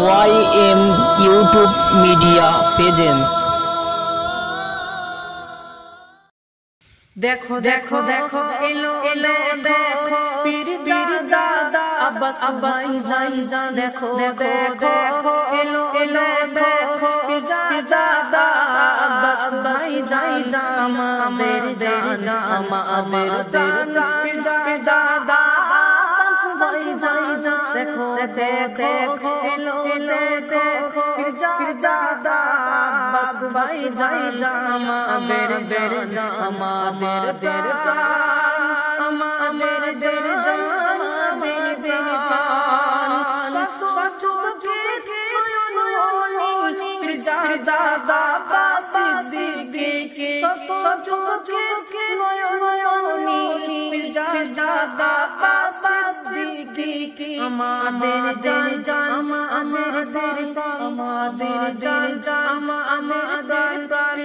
YM YouTube Media Presents। देखो देखो देखो एलो एलो देखो पीर जादा अब्बास भाई जाई जा देखो देखो एलो एलो देखो पीर जादा अब्बास भाई जाई जा मेरे जाना मेरे पीर जादा अब्बास भाई जाई जा देखो देखो एलो एलो देखो पीर जादा अब्बास भाई जाई जा मेरे जाना मेरे तेरे प्राण मेरे तेरे जान मेरे तेरे प्राण सतु के फिर जादा सिद्दीकी सतु के फिर जादा सिद्दीकी मेरे तेरे जान मेरे तेरे प्राण मेरे तेरे जान मेरे तेरे प्राण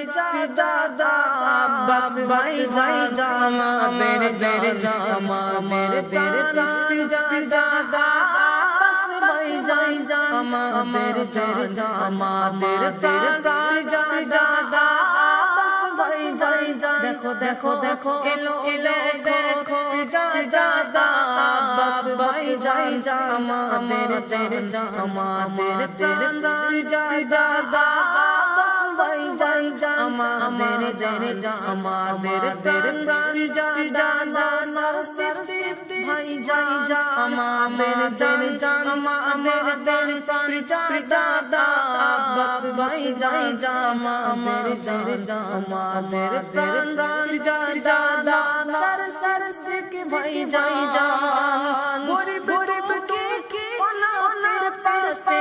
जादा बस भाई जाई जामा मेरे जामा मेरे तेरे प्राण जादा बस भाई जाई जामा मेरे जामा मेरे तेरे प्राण जादा बस भाई जाई जा देखो देखो देखो एलो एलो देखो जादा बस भाई जाई जामा मेरे जामा मेरे तेरे प्राण जादा भाई जाई जामा मेरे जामा मेरे तेरे प्राण जादा सरस्वती भाई जाई जामा मेरे जामा मेरे तेरे प्राण जादा बस भाई जाई जामा मेरे जामा मेरे प्राण जादा सरस्वती भाई जाई जान गोरी के ओला पैसे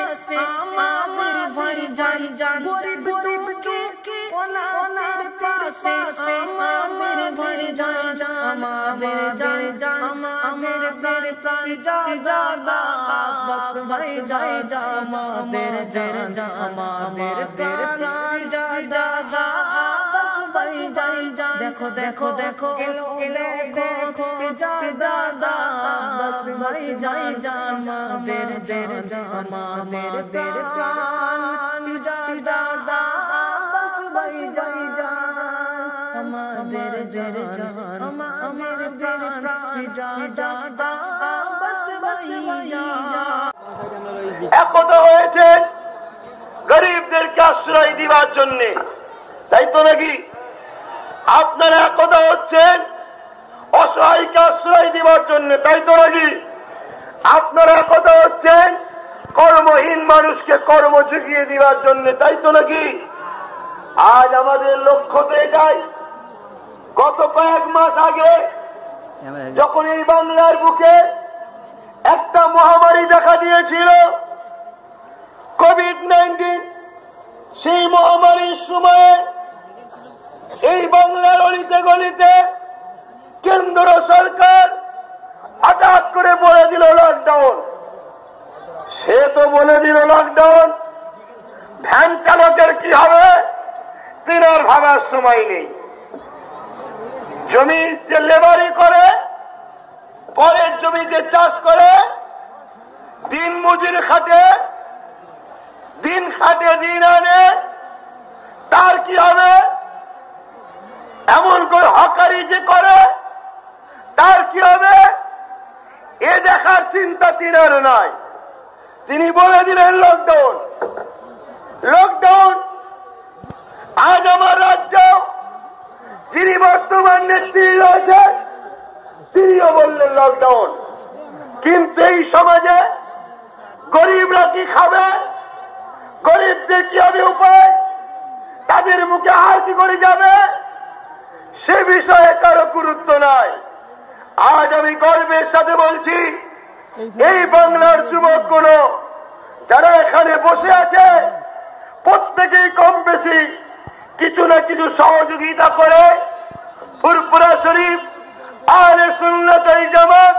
मेरे भाई जाई जान गोरी के ओला तेरे पैसे मेरे भाई जाई जामा मेरे जामा मेरे तेरे प्राण जादा बस भाई जाई जामा मेरे जामा मेरे तेरे प्राण जादा बस भाई जाई जा देखो देखो देखो एलो एलो देखो जादा बस भाई जाई जामा मेरे जामा मेरे तेरे प्राण जादा बस भाई जाई जा मेरे जान मेरे तेरे प्राण जादा बस भाई একতা হয়েছে গরিবদেরকে আশ্রয় দিবার জন্য, তাই তো নাকি? আপনারা একতা হচ্ছেন অসহায়কে আশ্রয় দিবার জন্য, তাই তো নাকি? আপনারা একতা হচ্ছেন কর্মহীন মানুষকে কর্ম জুগিয়ে দিবার জন্য, তাই তো নাকি? আজ আমাদের লক্ষ্য তো এটাই। গত কয়েক মাস আগে যখন এই বাংলার বুকে একটা মহামারী দেখা দিয়েছিল কোভিড-19, সেই মহামারীর সময়ে এই বাংলার অলিতে গলিতে কেন্দ্র সরকার হঠাৎ করে বলে দিল লকডাউন। সে তো বলে দিল লকডাউন, ভ্যান চালকের কি হবে তিনার ভাবার সময় নেই। জমি যে লেবারি করে, পরের জমিতে চাষ করে, দিন মজুরি খাটে, দিন খাটে দিন আনে, তার কি হবে? এমন করে হকারি যে করে তার কি হবে? এ দেখার চিন্তা তিনার নয়। তিনি বলে দিলেন লকডাউন। লকডাউন আজ আমার রাজ্য যিনি বর্তমান নেত্রী রয়েছেন তিনিও বললেন লকডাউন। কিন্তু এই সমাজে গরিবরা কি খাবে, গরিবদের কি হবে উপায়, তাদের মুখে আর কি করে যাবে, সে বিষয়ে কারো গুরুত্ব নাই। আজ আমি গর্বের সাথে বলছি, এই বাংলার যুবকগুলো যারা এখানে বসে আছে প্রত্যেকেই কম বেশি কিছু না কিছু সহযোগিতা করে ফুরফুরা শরীফ আহলে সুন্নাত ওয়াল জামাত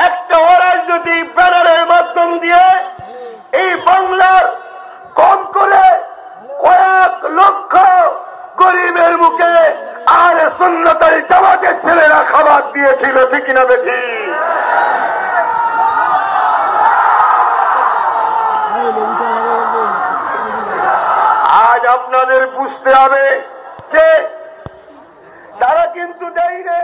একটা অরাজনৈতিক ব্যানারের মাধ্যম দিয়ে এই বাংলার কম করে কয়েক লক্ষ গরিবের মুখে আহলে সুন্নাত ওয়াল জামাতের ছেলেরা খাবার দিয়েছিল, ঠিক কিনা দেখি? আপনাদের বুঝতে হবে যে তারা কিন্তু দেয়নি।